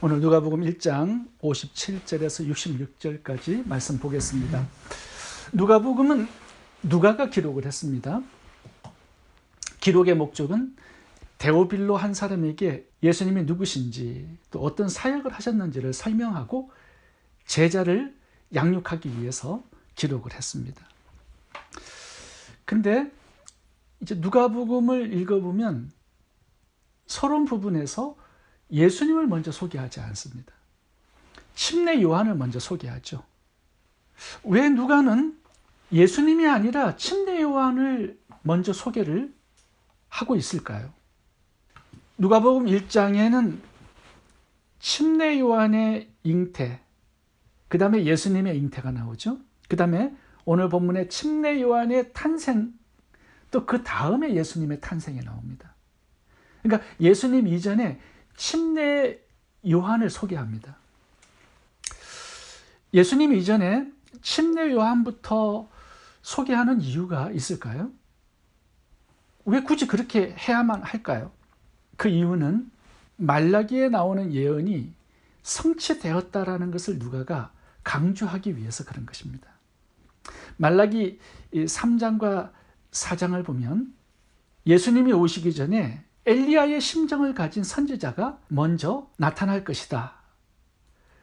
오늘 누가복음 1장 57절에서 66절까지 말씀 보겠습니다. 누가복음은 누가가 기록을 했습니다. 기록의 목적은 데오빌로 한 사람에게 예수님이 누구신지 또 어떤 사역을 하셨는지를 설명하고 제자를 양육하기 위해서 기록을 했습니다. 근데 이제 누가복음을 읽어보면 서론 부분에서 예수님을 먼저 소개하지 않습니다. 침례 요한을 먼저 소개하죠. 왜 누가는 예수님이 아니라 침례 요한을 먼저 소개를 하고 있을까요? 누가복음 1장에는 침례 요한의 잉태, 그 다음에 예수님의 잉태가 나오죠. 그 다음에 오늘 본문에 침례 요한의 탄생, 또 그 다음에 예수님의 탄생이 나옵니다. 그러니까 예수님 이전에 침례 요한을 소개합니다. 예수님 이전에 침례 요한부터 소개하는 이유가 있을까요? 왜 굳이 그렇게 해야만 할까요? 그 이유는 말라기에 나오는 예언이 성취되었다라는 것을 누가가 강조하기 위해서 그런 것입니다. 말라기 3장과 4장을 보면 예수님이 오시기 전에 엘리야의 심정을 가진 선지자가 먼저 나타날 것이다.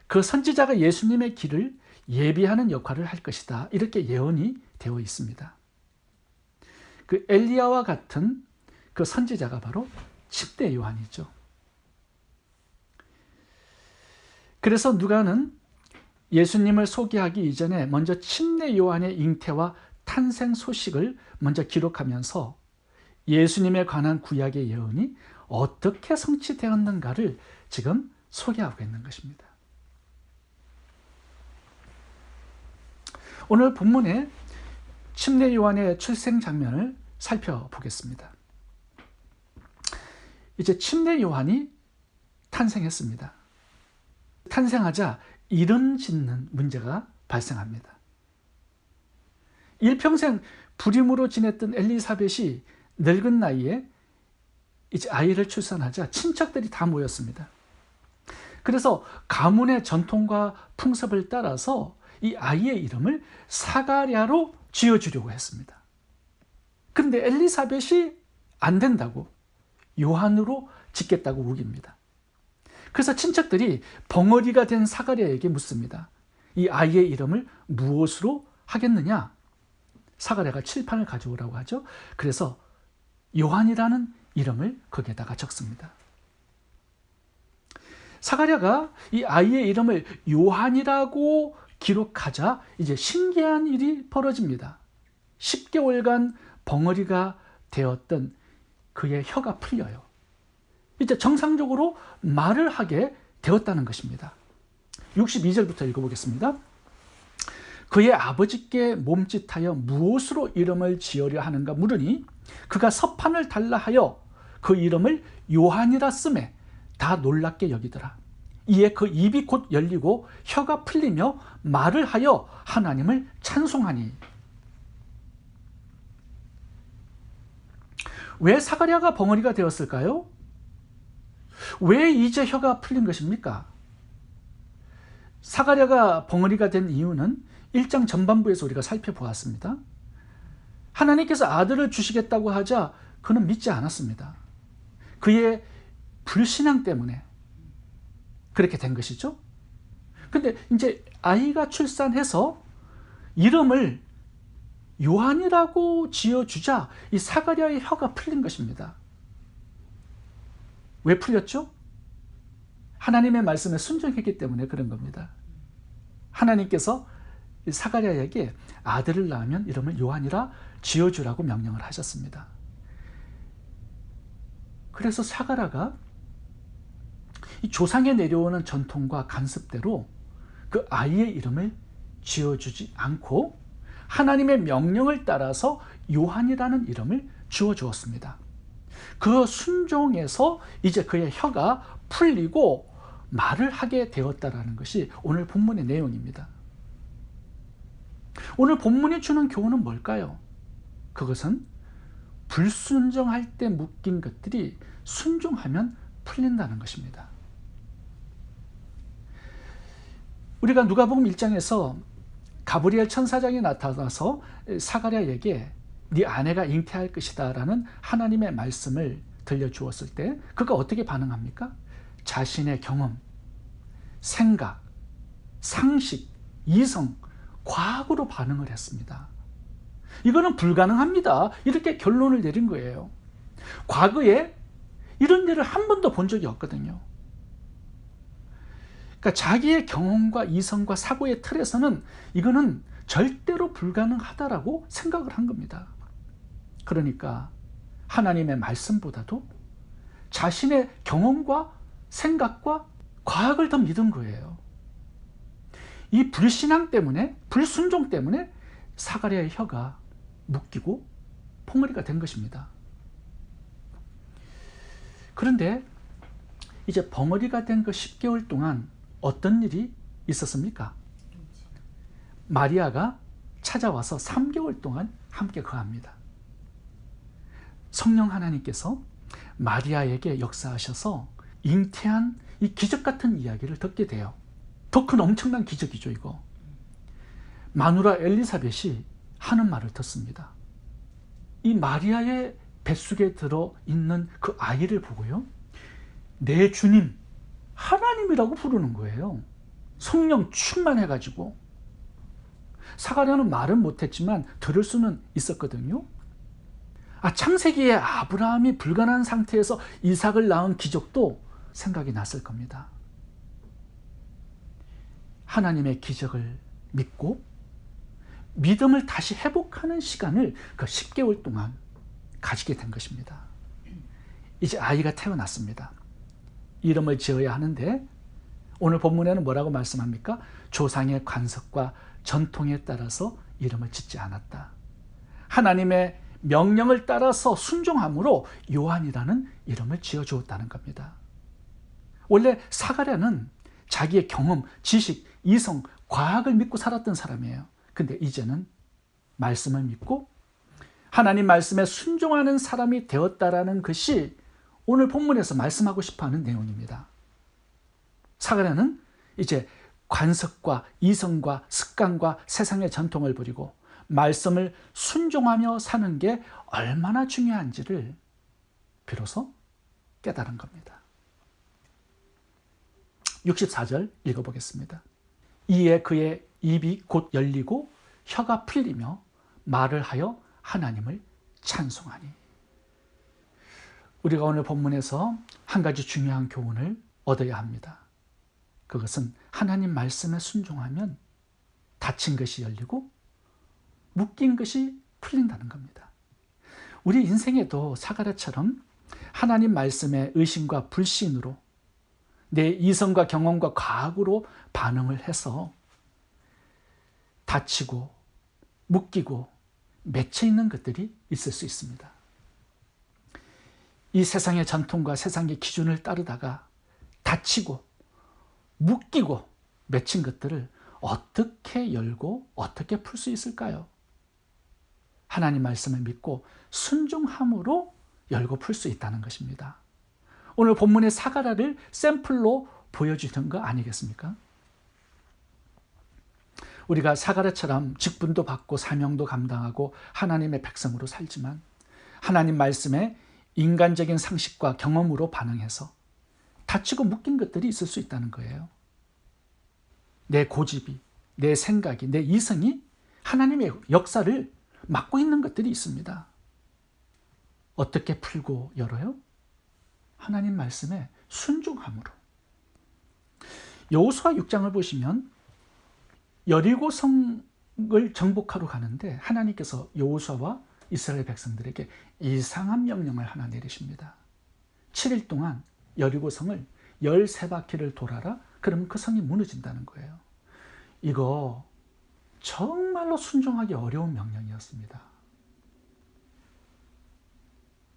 그 선지자가 예수님의 길을 예비하는 역할을 할 것이다. 이렇게 예언이 되어 있습니다. 그 엘리야와 같은 그 선지자가 바로 침례 요한이죠. 그래서 누가는 예수님을 소개하기 이전에 먼저 침례 요한의 잉태와 탄생 소식을 먼저 기록하면서 예수님에 관한 구약의 예언이 어떻게 성취되었는가를 지금 소개하고 있는 것입니다. 오늘 본문에 침례 요한의 출생 장면을 살펴보겠습니다. 이제 침례 요한이 탄생했습니다. 탄생하자 이름 짓는 문제가 발생합니다. 일평생 불임으로 지냈던 엘리사벳이 늙은 나이에 이제 아이를 출산하자 친척들이 다 모였습니다. 그래서 가문의 전통과 풍습을 따라서 이 아이의 이름을 사가랴로 지어주려고 했습니다. 그런데 엘리사벳이 안 된다고 요한으로 짓겠다고 우깁니다. 그래서 친척들이 벙어리가 된 사가랴에게 묻습니다. 이 아이의 이름을 무엇으로 하겠느냐? 사가랴가 칠판을 가져오라고 하죠. 그래서 요한이라는 이름을 거기에다가 적습니다. 사가랴가 이 아이의 이름을 요한이라고 기록하자 이제 신기한 일이 벌어집니다. 10개월간 벙어리가 되었던 그의 혀가 풀려요. 이제 정상적으로 말을 하게 되었다는 것입니다. 62절부터 읽어보겠습니다. 그의 아버지께 몸짓하여 무엇으로 이름을 지으려 하는가 물으니 그가 서판을 달라 하여 그 이름을 요한이라 쓰매 다 놀랍게 여기더라. 이에 그 입이 곧 열리고 혀가 풀리며 말을 하여 하나님을 찬송하니. 왜 사가랴가 벙어리가 되었을까요? 왜 이제 혀가 풀린 것입니까? 사가랴가 벙어리가 된 이유는 1장 전반부에서 우리가 살펴보았습니다. 하나님께서 아들을 주시겠다고 하자 그는 믿지 않았습니다. 그의 불신앙 때문에 그렇게 된 것이죠. 근데 이제 아이가 출산해서 이름을 요한이라고 지어주자 이 사가랴의 혀가 풀린 것입니다. 왜 풀렸죠? 하나님의 말씀에 순종했기 때문에 그런 겁니다. 하나님께서 사가랴에게 아들을 낳으면 이름을 요한이라 지어주라고 명령을 하셨습니다. 그래서 사가랴가 이 조상에 내려오는 전통과 관습대로 그 아이의 이름을 지어주지 않고 하나님의 명령을 따라서 요한이라는 이름을 지어주었습니다. 그 순종에서 이제 그의 혀가 풀리고 말을 하게 되었다라는 것이 오늘 본문의 내용입니다. 오늘 본문이 주는 교훈은 뭘까요? 그것은 불순종할 때 묶인 것들이 순종하면 풀린다는 것입니다. 우리가 누가복음 1장에서 가브리엘 천사장이 나타나서 사가랴에게 네 아내가 잉태할 것이다 라는 하나님의 말씀을 들려주었을 때 그가 어떻게 반응합니까? 자신의 경험, 생각, 상식, 이성, 과학으로 반응을 했습니다. 이거는 불가능합니다. 이렇게 결론을 내린 거예요. 과거에 이런 일을 한 번도 본 적이 없거든요. 그러니까 자기의 경험과 이성과 사고의 틀에서는 이거는 절대로 불가능하다라고 생각을 한 겁니다. 그러니까 하나님의 말씀보다도 자신의 경험과 생각과 과학을 더 믿은 거예요. 이 불신앙 때문에, 불순종 때문에 사가랴의 혀가 묶이고 퐁어리가 된 것입니다. 그런데 이제 벙어리가 된 그 10개월 동안 어떤 일이 있었습니까? 마리아가 찾아와서 3개월 동안 함께 거합니다. 성령 하나님께서 마리아에게 역사하셔서 잉태한 이 기적 같은 이야기를 듣게 돼요. 더 큰 엄청난 기적이죠, 이거. 마누라 엘리사벳이 하는 말을 듣습니다. 이 마리아의 뱃속에 들어있는 그 아이를 보고요, 내 주님, 하나님이라고 부르는 거예요. 성령 충만해가지고. 사가랴는 말은 못했지만 들을 수는 있었거든요. 창세기에 아브라함이 불가능한 상태에서 이삭을 낳은 기적도 생각이 났을 겁니다. 하나님의 기적을 믿고 믿음을 다시 회복하는 시간을 그 10개월 동안 가지게 된 것입니다. 이제 아이가 태어났습니다. 이름을 지어야 하는데 오늘 본문에는 뭐라고 말씀합니까? 조상의 관습과 전통에 따라서 이름을 짓지 않았다. 하나님의 명령을 따라서 순종함으로 요한이라는 이름을 지어주었다는 겁니다. 원래 사가랴는 자기의 경험, 지식, 이성, 과학을 믿고 살았던 사람이에요. 근데 이제는 말씀을 믿고 하나님 말씀에 순종하는 사람이 되었다라는 것이 오늘 본문에서 말씀하고 싶어하는 내용입니다. 사가랴는 이제 관습과 이성과 습관과 세상의 전통을 버리고 말씀을 순종하며 사는 게 얼마나 중요한지를 비로소 깨달은 겁니다. 64절 읽어보겠습니다. 이에 그의 입이 곧 열리고 혀가 풀리며 말을 하여 하나님을 찬송하니. 우리가 오늘 본문에서 한 가지 중요한 교훈을 얻어야 합니다. 그것은 하나님 말씀에 순종하면 닫힌 것이 열리고 묶인 것이 풀린다는 겁니다. 우리 인생에도 사가랴처럼 하나님 말씀에 의심과 불신으로 내 이성과 경험과 과학으로 반응을 해서 닫히고 묶이고 맺혀 있는 것들이 있을 수 있습니다. 이 세상의 전통과 세상의 기준을 따르다가 닫히고 묶이고 맺힌 것들을 어떻게 열고 어떻게 풀 수 있을까요? 하나님 말씀을 믿고 순종함으로 열고 풀 수 있다는 것입니다. 오늘 본문의 사가랴를 샘플로 보여주는 거 아니겠습니까? 우리가 사가랴처럼 직분도 받고 사명도 감당하고 하나님의 백성으로 살지만 하나님 말씀에 인간적인 상식과 경험으로 반응해서 닫히고 묶인 것들이 있을 수 있다는 거예요. 내 고집이, 내 생각이, 내 이성이 하나님의 역사를 막고 있는 것들이 있습니다. 어떻게 풀고 열어요? 하나님 말씀에 순종함으로. 여호수아 6장을 보시면 여리고성을 정복하러 가는데 하나님께서 여호수아와 이스라엘 백성들에게 이상한 명령을 하나 내리십니다. 7일 동안 여리고성을 13바퀴를 돌아라. 그러면 그 성이 무너진다는 거예요. 이거 정말로 순종하기 어려운 명령이었습니다.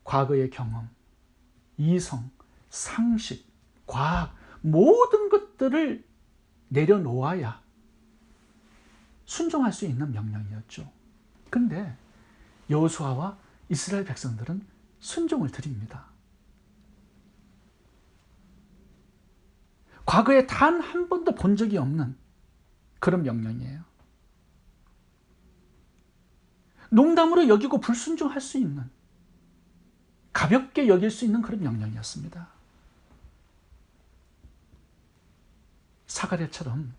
과거의 경험, 이성, 상식, 과학 모든 것들을 내려놓아야 순종할 수 있는 명령이었죠. 그런데 여호수아와 이스라엘 백성들은 순종을 드립니다. 과거에 단 한 번도 본 적이 없는 그런 명령이에요. 농담으로 여기고 불순종할 수 있는, 가볍게 여길 수 있는 그런 명령이었습니다. 사가랴처럼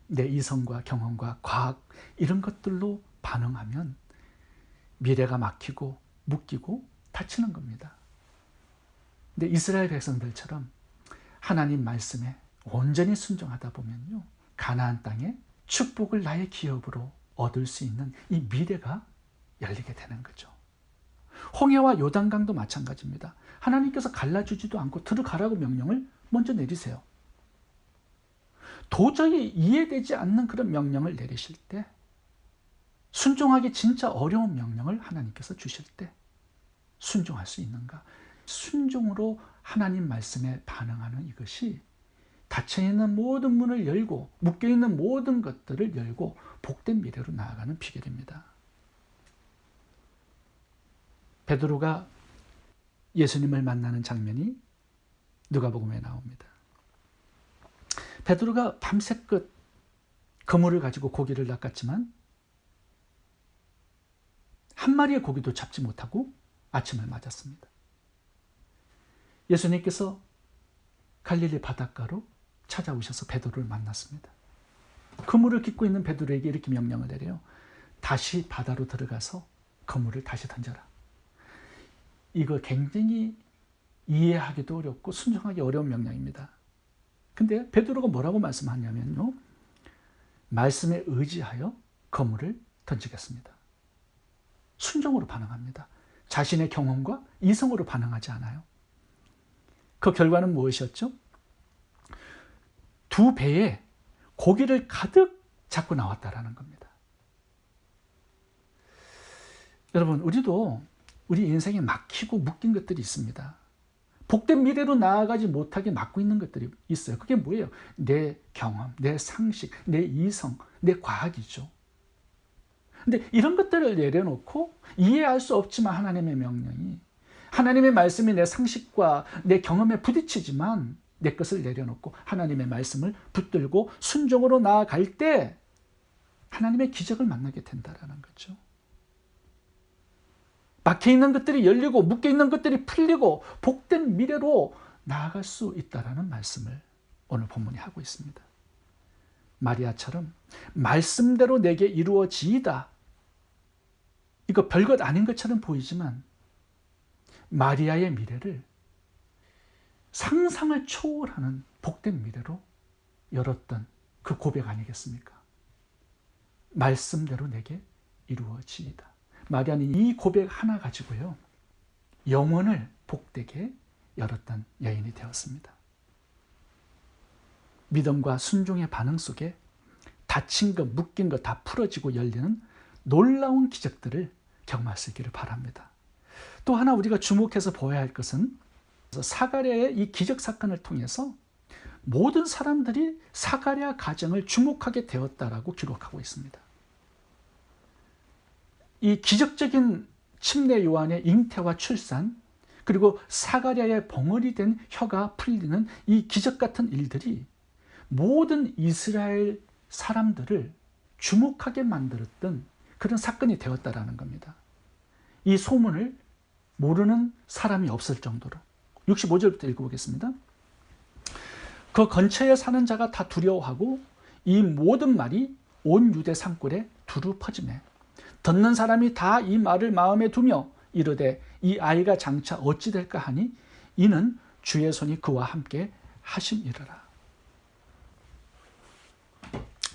내 이성과 경험과 과학 이런 것들로 반응하면 미래가 막히고 묶이고 다치는 겁니다. 근데 이스라엘 백성들처럼 하나님 말씀에 온전히 순종하다 보면요, 가나안 땅에 축복을 나의 기업으로 얻을 수 있는 이 미래가 열리게 되는 거죠. 홍해와 요단강도 마찬가지입니다. 하나님께서 갈라주지도 않고 들어가라고 명령을 먼저 내리세요. 도저히 이해되지 않는 그런 명령을 내리실 때, 순종하기 진짜 어려운 명령을 하나님께서 주실 때 순종할 수 있는가? 순종으로 하나님 말씀에 반응하는 이것이 닫혀있는 모든 문을 열고 묶여있는 모든 것들을 열고 복된 미래로 나아가는 비결입니다. 베드로가 예수님을 만나는 장면이 누가복음에 나옵니다. 베드로가 밤새껏 그물을 가지고 고기를 낚았지만 한 마리의 고기도 잡지 못하고 아침을 맞았습니다. 예수님께서 갈릴리 바닷가로 찾아오셔서 베드로를 만났습니다. 그물을 깃고 있는 베드로에게 이렇게 명령을 내려요. 다시 바다로 들어가서 그물을 다시 던져라. 이거 굉장히 이해하기도 어렵고 순종하기 어려운 명령입니다. 근데 베드로가 뭐라고 말씀하냐면요, 말씀에 의지하여 그물을 던지겠습니다. 순종으로 반응합니다. 자신의 경험과 이성으로 반응하지 않아요. 그 결과는 무엇이었죠? 2배의 고기를 가득 잡고 나왔다라는 겁니다. 여러분, 우리도 우리 인생에 막히고 묶인 것들이 있습니다. 복된 미래로 나아가지 못하게 막고 있는 것들이 있어요. 그게 뭐예요? 내 경험, 내 상식, 내 이성, 내 과학이죠. 근데 이런 것들을 내려놓고 이해할 수 없지만 하나님의 명령이, 하나님의 말씀이 내 상식과 내 경험에 부딪히지만 내 것을 내려놓고 하나님의 말씀을 붙들고 순종으로 나아갈 때 하나님의 기적을 만나게 된다는 거죠. 막혀있는 것들이 열리고 묶여있는 것들이 풀리고 복된 미래로 나아갈 수 있다는 말씀을 오늘 본문이 하고 있습니다. 마리아처럼 말씀대로 내게 이루어지이다. 이거 별것 아닌 것처럼 보이지만 마리아의 미래를 상상을 초월하는 복된 미래로 열었던 그 고백 아니겠습니까? 말씀대로 내게 이루어지이다. 마리아는 이 고백 하나 가지고요, 영혼을 복되게 열었던 여인이 되었습니다. 믿음과 순종의 반응 속에 닫힌 것, 묶인 것 다 풀어지고 열리는 놀라운 기적들을 경험할 수 있기를 바랍니다. 또 하나 우리가 주목해서 보아야 할 것은 사가랴의 이 기적 사건을 통해서 모든 사람들이 사가랴 가정을 주목하게 되었다라고 기록하고 있습니다. 이 기적적인 침례 요한의 잉태와 출산, 그리고 사가랴의 벙어리 된 혀가 풀리는 이 기적 같은 일들이 모든 이스라엘 사람들을 주목하게 만들었던 그런 사건이 되었다라는 겁니다. 이 소문을 모르는 사람이 없을 정도로. 65절부터 읽어보겠습니다. 그 근처에 사는 자가 다 두려워하고 이 모든 말이 온 유대 산골에 두루 퍼지매 듣는 사람이 다 이 말을 마음에 두며 이르되 이 아이가 장차 어찌 될까 하니 이는 주의 손이 그와 함께 하심이러라.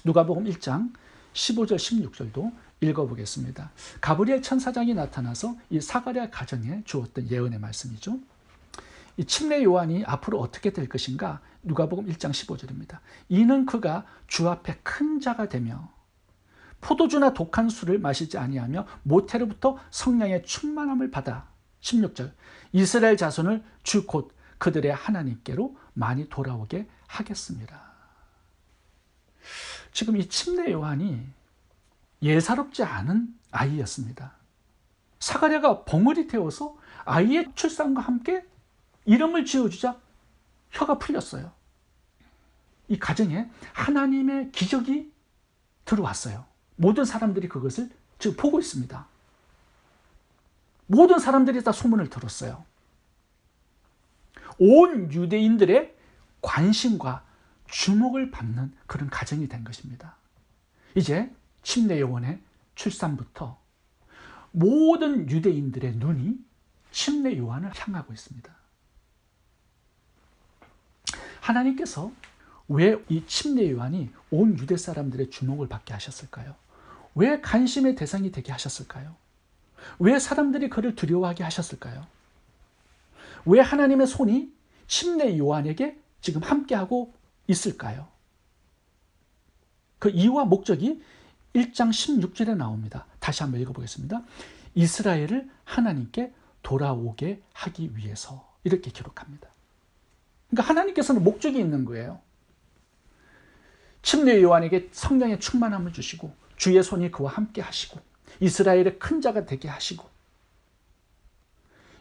누가복음 1장 15절 16절도 읽어보겠습니다. 가브리엘 천사장이 나타나서 이 사가랴 가정에 주었던 예언의 말씀이죠. 이 침례 요한이 앞으로 어떻게 될 것인가? 누가복음 1장 15절입니다. 이는 그가 주 앞에 큰 자가 되며 포도주나 독한 술을 마시지 아니하며 모태로부터 성령의 충만함을 받아 16절 이스라엘 자손을 주 곧 그들의 하나님께로 많이 돌아오게 하겠습니다. 지금 이 침례 요한이 예사롭지 않은 아이였습니다. 사가랴가 벙어리 되어서 아이의 출산과 함께 이름을 지어주자 혀가 풀렸어요. 이 가정에 하나님의 기적이 들어왔어요. 모든 사람들이 그것을 지금 보고 있습니다. 모든 사람들이 다 소문을 들었어요. 온 유대인들의 관심과 주목을 받는 그런 가정이 된 것입니다. 이제 침례 요한의 출산부터 모든 유대인들의 눈이 침례 요한을 향하고 있습니다. 하나님께서 왜 이 침례 요한이 온 유대 사람들의 주목을 받게 하셨을까요? 왜 관심의 대상이 되게 하셨을까요? 왜 사람들이 그를 두려워하게 하셨을까요? 왜 하나님의 손이 침례 요한에게 지금 함께하고 있을까요? 그 이유와 목적이 1장 16절에 나옵니다. 다시 한번 읽어보겠습니다. 이스라엘을 하나님께 돌아오게 하기 위해서, 이렇게 기록합니다. 그러니까 하나님께서는 목적이 있는 거예요. 침례 요한에게 성령의 충만함을 주시고 주의 손이 그와 함께 하시고 이스라엘의 큰 자가 되게 하시고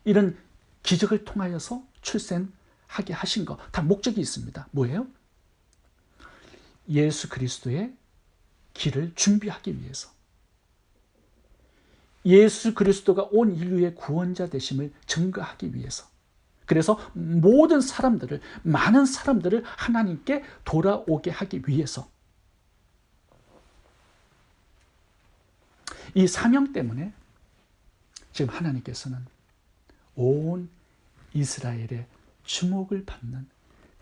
이런 기적을 통하여서 출생하게 하신 것, 다 목적이 있습니다. 뭐예요? 예수 그리스도의 길을 준비하기 위해서, 예수 그리스도가 온 인류의 구원자 되심을 증거하기 위해서, 그래서 모든 사람들을, 많은 사람들을 하나님께 돌아오게 하기 위해서, 이 사명 때문에 지금 하나님께서는 온 이스라엘의 주목을 받는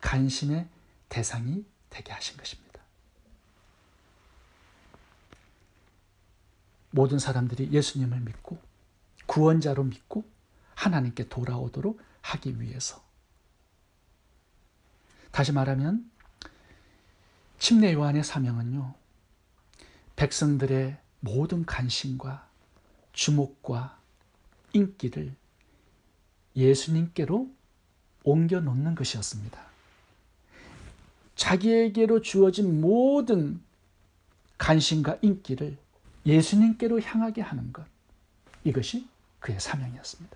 관심의 대상이 되게 하신 것입니다. 모든 사람들이 예수님을 믿고 구원자로 믿고 하나님께 돌아오도록 하기 위해서. 다시 말하면 침례 요한의 사명은요, 백성들의 모든 관심과 주목과 인기를 예수님께로 옮겨놓는 것이었습니다. 자기에게로 주어진 모든 관심과 인기를 예수님께로 향하게 하는 것, 이것이 그의 사명이었습니다.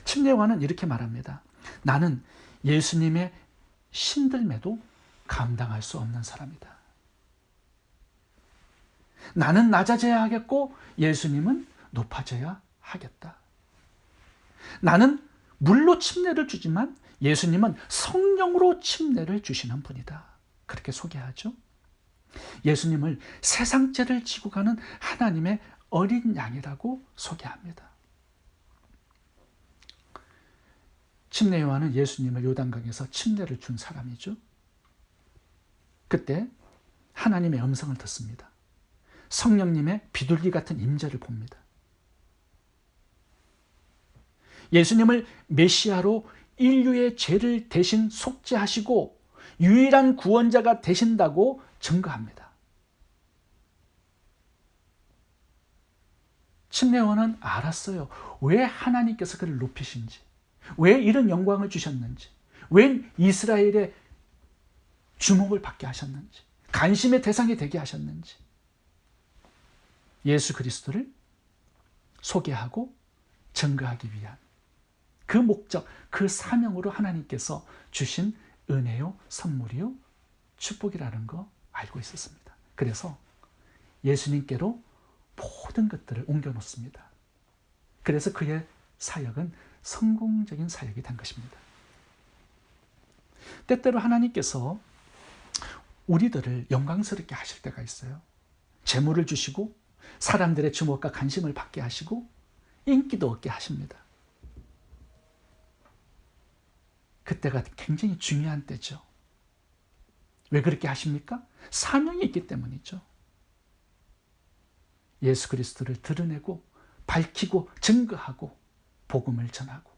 침례 요한은 이렇게 말합니다. 나는 예수님의 신들매도 감당할 수 없는 사람이다. 나는 낮아져야 하겠고 예수님은 높아져야 하겠다. 나는 물로 침례를 주지만 예수님은 성령으로 침례를 주시는 분이다. 그렇게 소개하죠. 예수님을 세상 죄를 지고 가는 하나님의 어린 양이라고 소개합니다. 침례 요한은 예수님을 요단강에서 침례를 준 사람이죠. 그때 하나님의 음성을 듣습니다. 성령님의 비둘기 같은 임재를 봅니다. 예수님을 메시아로 인류의 죄를 대신 속죄하시고 유일한 구원자가 되신다고 증거합니다. 침례 요한은 알았어요. 왜 하나님께서 그를 높이신지, 왜 이런 영광을 주셨는지, 왜 이스라엘의 주목을 받게 하셨는지, 관심의 대상이 되게 하셨는지, 예수 그리스도를 소개하고 증거하기 위한 그 목적, 그 사명으로 하나님께서 주신 은혜요, 선물이요, 축복이라는 거 알고 있었습니다. 그래서 예수님께로 모든 것들을 옮겨놓습니다. 그래서 그의 사역은 성공적인 사역이 된 것입니다. 때때로 하나님께서 우리들을 영광스럽게 하실 때가 있어요. 재물을 주시고 사람들의 주목과 관심을 받게 하시고 인기도 얻게 하십니다. 그때가 굉장히 중요한 때죠. 왜 그렇게 하십니까? 사명이 있기 때문이죠. 예수 그리스도를 드러내고 밝히고 증거하고 복음을 전하고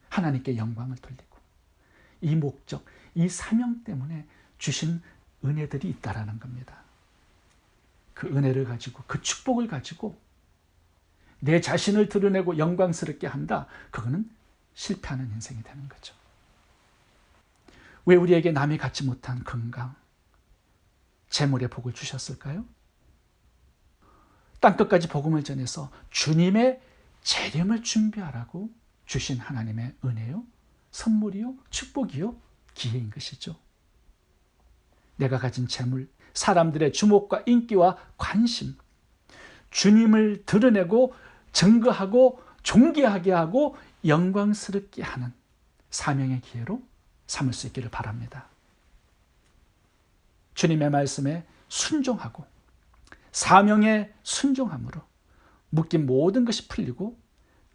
하나님께 영광을 돌리고, 이 목적, 이 사명 때문에 주신 은혜들이 있다라는 겁니다. 그 은혜를 가지고, 그 축복을 가지고 내 자신을 드러내고 영광스럽게 한다, 그거는 실패하는 인생이 되는 거죠. 왜 우리에게 남이 갖지 못한 건강, 재물의 복을 주셨을까요? 땅끝까지 복음을 전해서 주님의 재림을 준비하라고 주신 하나님의 은혜요, 선물이요, 축복이요, 기회인 것이죠. 내가 가진 재물, 사람들의 주목과 인기와 관심, 주님을 드러내고 증거하고 존귀하게 하고 영광스럽게 하는 사명의 기회로 삼을 수 있기를 바랍니다. 주님의 말씀에 순종하고 사명에 순종함으로 묶인 모든 것이 풀리고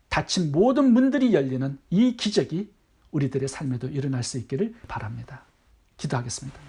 닫힌 모든 문들이 열리는 이 기적이 우리들의 삶에도 일어날 수 있기를 바랍니다. 기도하겠습니다.